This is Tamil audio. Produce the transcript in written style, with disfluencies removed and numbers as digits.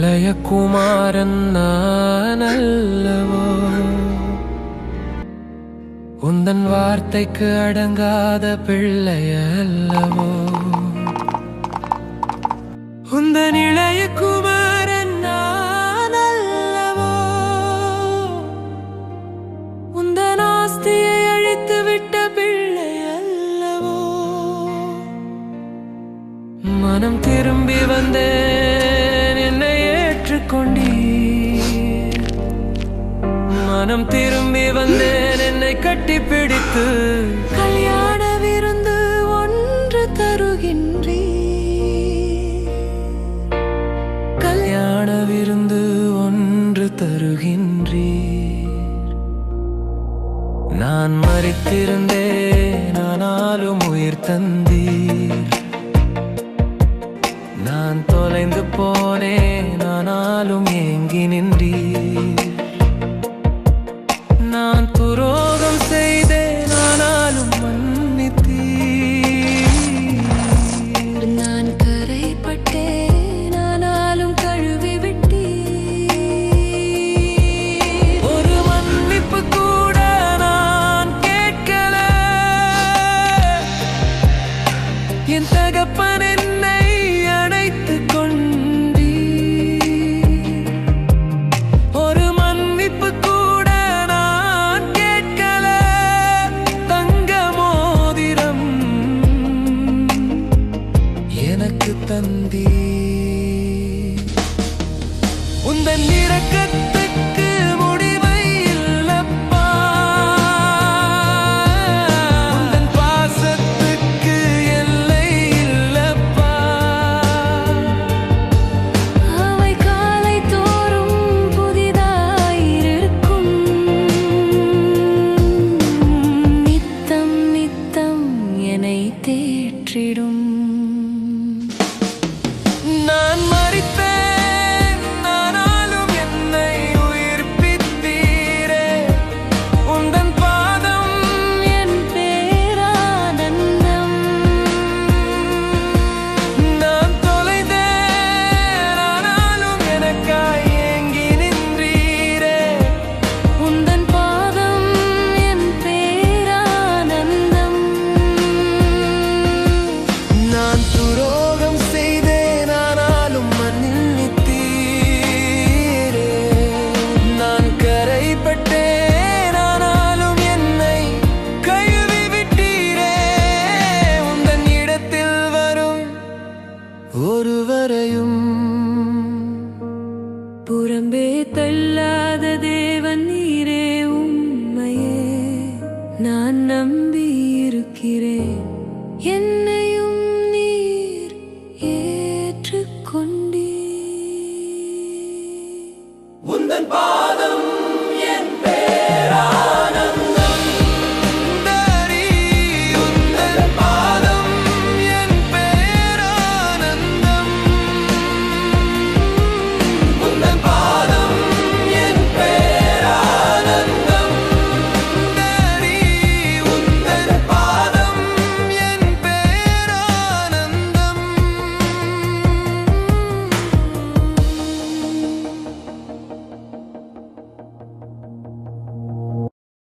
இளைய குமாரன் நான் அல்லவோ, உந்தன் வார்த்தைக்கு அடங்காத பிள்ளை அல்லவோ. உந்தன் இளைய குமாரன் நான் அல்லவோ, உந்தன் ஆஸ்தியை அழித்து விட்ட பிள்ளை அல்லவோ. மனம் திரும்பி வந்தேன், என்னை ஏற்றுக்கொண்டீர். மனம் திரும்பி வந்தேன், என்னை கட்டிப்பிடித்து கல்யாண விருந்து ஒன்று தருகின்றீர். கல்யாண விருந்து ஒன்று தருகின்றீர். நான் மரித்திருந்தேன், ஆனாலும் உயிர் தந்தீர். நான் தொலைந்து போனேன், ஆனாலும் ஏங்கி நின்றீர். நான் துரோகம் செய்தேன், ஆனாலும் மன்னித்தீர். நான் கரைப்பட்டேன், ஆனாலும் கழுவி விட்டீர். ஒரு மன்னிப்பு கூட நான் கேட்கல. என் தகப்பன் என்னை அணைத்துக் கொண்டீர். ஒரு மன்னிப்பு கூட நான் கேட்கல. தங்க மோதிரம் எனக்கு தந்தீர். உந்தன் இரக்கத்தை